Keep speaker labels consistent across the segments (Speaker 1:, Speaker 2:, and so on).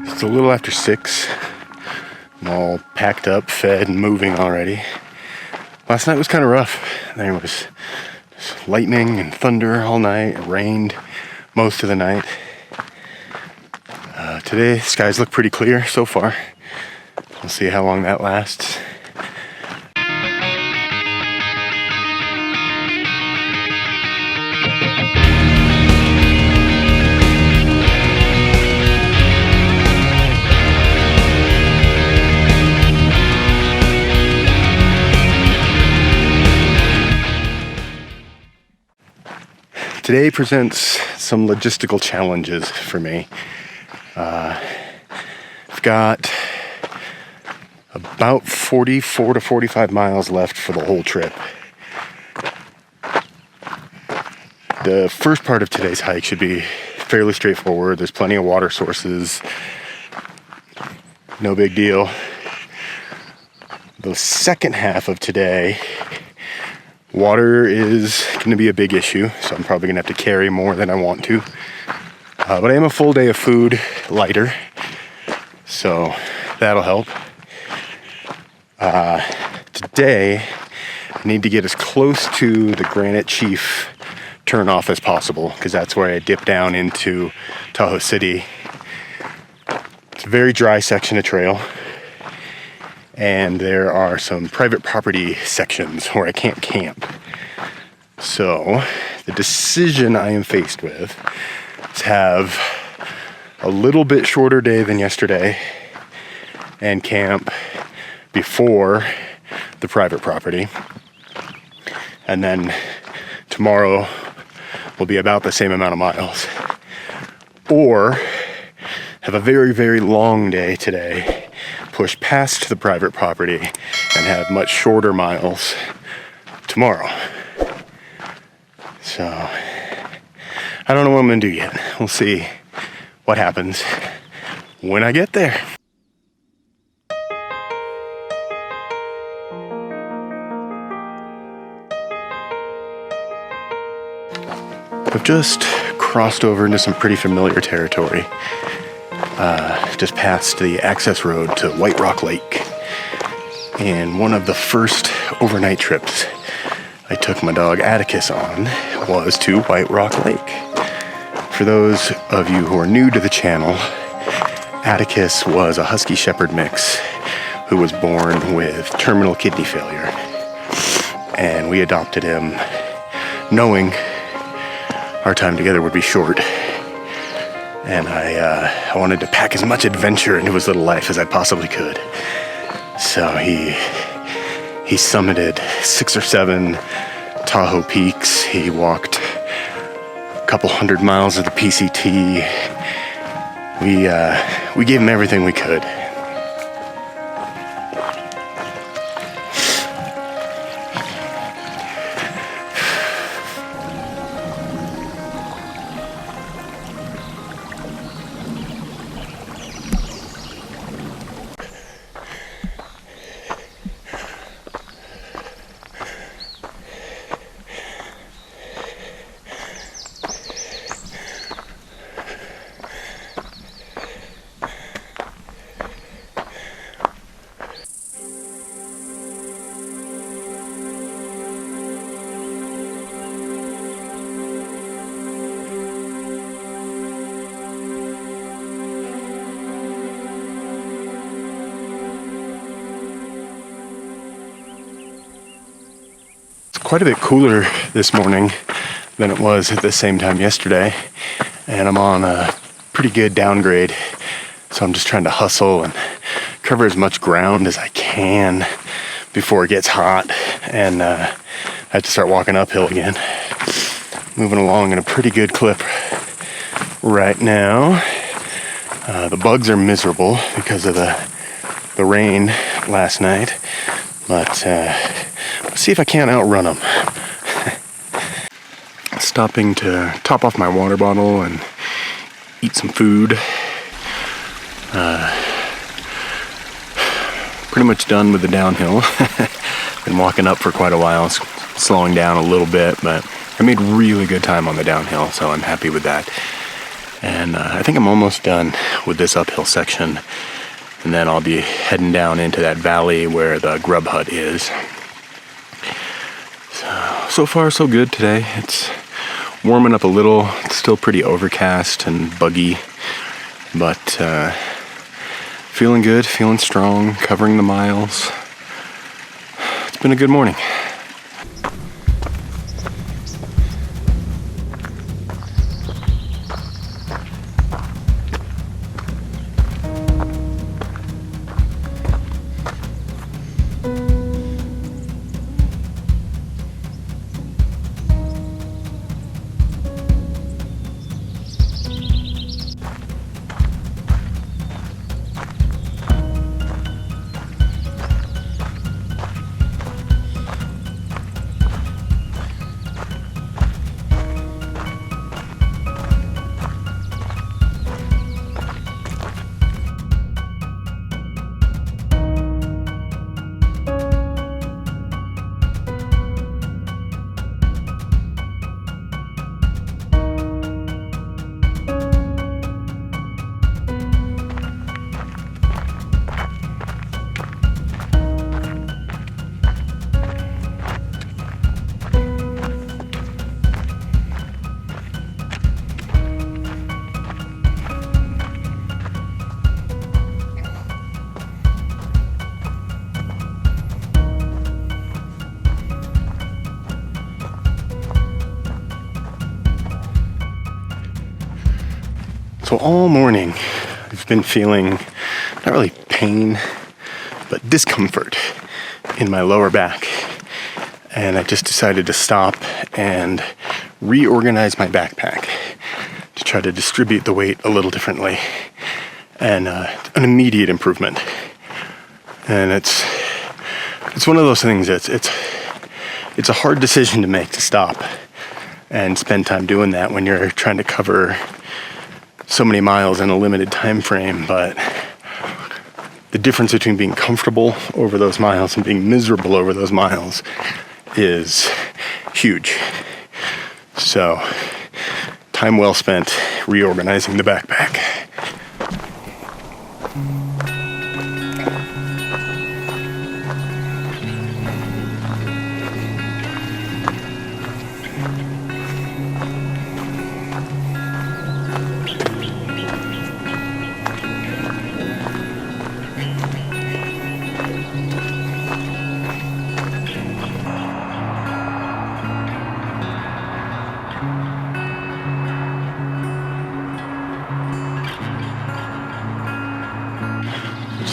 Speaker 1: It's a little after 6. I'm all packed up, fed, and moving already. Last night was kind of rough. There was lightning and thunder all night. It rained most of the night. Today, skies look pretty clear so far. We'll see how long that lasts. Today presents some logistical challenges for me. I've got about 44 to 45 miles left for the whole trip. The first part of today's hike should be fairly straightforward. There's plenty of water sources. No big deal. The second half of today, water is going to be a big issue, so I'm probably going to have to carry more than I want to. But I am a full day of food lighter, so that'll help. Today, I need to get as close to the Granite Chief turnoff as possible, because that's where I dip down into Tahoe City. It's a very dry section of trail, and there are some private property sections where I can't camp. So the decision I am faced with is have a little bit shorter day than yesterday and camp before the private property, and then tomorrow will be about the same amount of miles, or have a very, very long day today, push past the private property, and have much shorter miles tomorrow. So I don't know what I'm gonna do yet. We'll see what happens when I get there. I've just crossed over into some pretty familiar territory. Just passed the access road to White Rock Lake. And one of the first overnight trips I took my dog Atticus on was to White Rock Lake. For those of you who are new to the channel, Atticus was a Husky Shepherd mix who was born with terminal kidney failure. And we adopted him knowing our time together would be short. And I wanted to pack as much adventure into his little life as I possibly could. So he summited 6 or 7 Tahoe peaks. He walked a couple hundred miles of the PCT. We gave him everything we could. Quite a bit cooler this morning than it was at the same time yesterday, and I'm on a pretty good downgrade, so I'm just trying to hustle and cover as much ground as I can before it gets hot, and I have to start walking uphill again. Moving along in a pretty good clip right now. The bugs are miserable because of the rain last night, but let's see if I can't outrun them. Stopping to top off my water bottle and eat some food. Pretty much done with the downhill. Been walking up for quite a while, slowing down a little bit, but I made really good time on the downhill, so I'm happy with that. And I think I'm almost done with this uphill section. And then I'll be heading down into that valley where the grub hut is. So far so good today. It's warming up a little. It's still pretty overcast and buggy. But feeling good, feeling strong, covering the miles. It's been a good morning. So all morning, I've been feeling not really pain, but discomfort in my lower back. And I just decided to stop and reorganize my backpack to try to distribute the weight a little differently. And an immediate improvement. And it's one of those things that's it's a hard decision to make, to stop and spend time doing that when you're trying to cover so many miles in a limited time frame. But the difference between being comfortable over those miles and being miserable over those miles is huge. So time well spent reorganizing the backpack.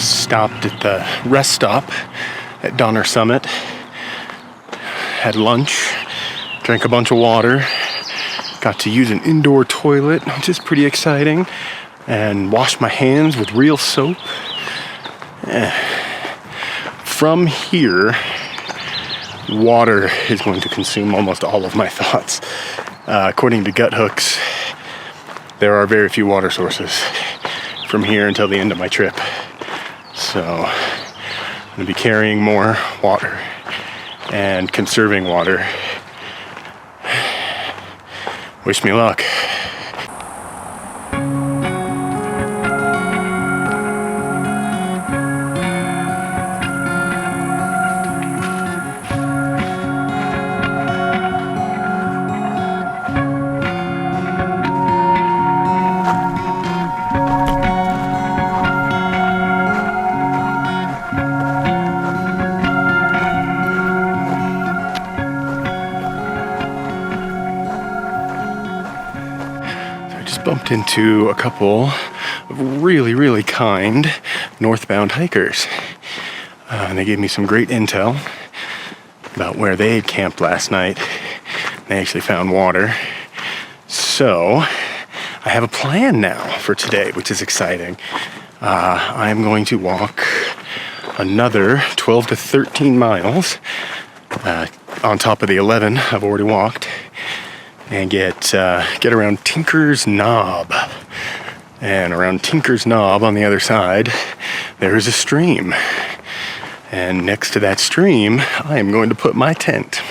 Speaker 1: Stopped at the rest stop at Donner Summit, had lunch, drank a bunch of water, got to use an indoor toilet, which is pretty exciting, and washed my hands with real soap. From here, water is going to consume almost all of my thoughts. According to Gut Hooks, there are very few water sources from here until the end of my trip. So I'm going to be carrying more water and conserving water. Wish me luck. Bumped into a couple of really kind northbound hikers. And they gave me some great intel about where they had camped last night. They actually found water. So I have a plan now for today, which is exciting. I'm going to walk another 12 to 13 miles on top of the 11 I've already walked, and get around Tinker's Knob. And around Tinker's Knob on the other side, there is a stream. And next to that stream, I am going to put my tent.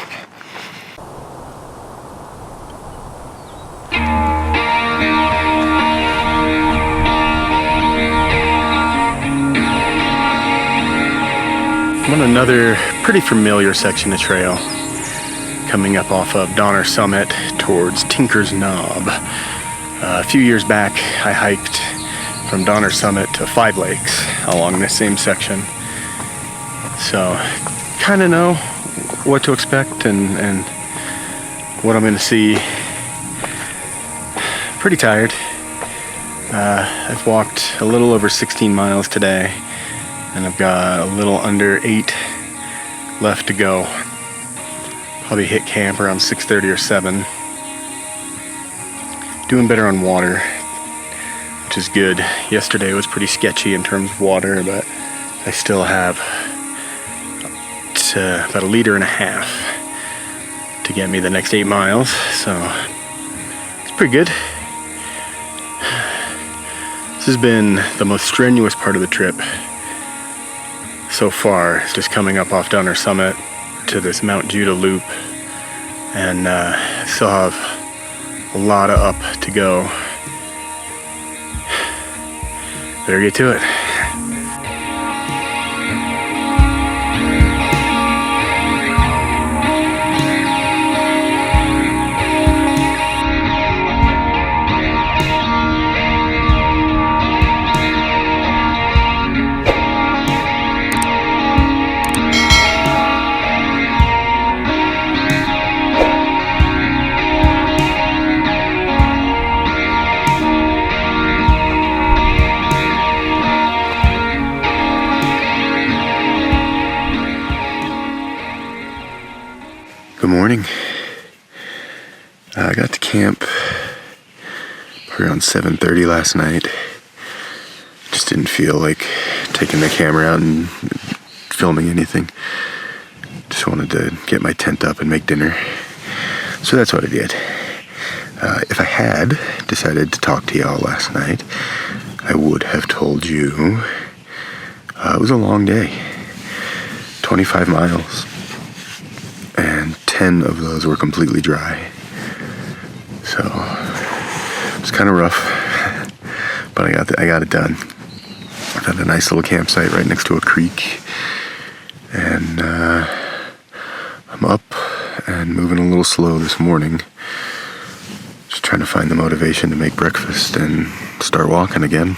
Speaker 1: I'm on another pretty familiar section of trail coming up off of Donner Summit towards Tinker's Knob. A few years back, I hiked from Donner Summit to Five Lakes along this same section. So, kind of know what to expect and what I'm going to see. Pretty tired. I've walked a little over 16 miles today, and I've got a little under 8 left to go. Probably hit camp around 6:30 or 7. Doing better on water, which is good. Yesterday was pretty sketchy in terms of water, but I still have about 1.5 liters to get me the next 8 miles, so it's pretty good. This has been the most strenuous part of the trip so far. It's just coming up off Donner Summit to this Mount Judah loop, and still have a lot of up to go. Better get to it. Good morning. I got to camp around 7:30 last night. Just didn't feel like taking the camera out and filming anything. Just wanted to get my tent up and make dinner. So that's what I did. If I had decided to talk to y'all last night, I would have told you it was a long day. 25 miles. And 10 of those were completely dry. So it was kind of rough, but I got it done. I found a nice little campsite right next to a creek, and I'm up and moving a little slow this morning. Just trying to find the motivation to make breakfast and start walking again.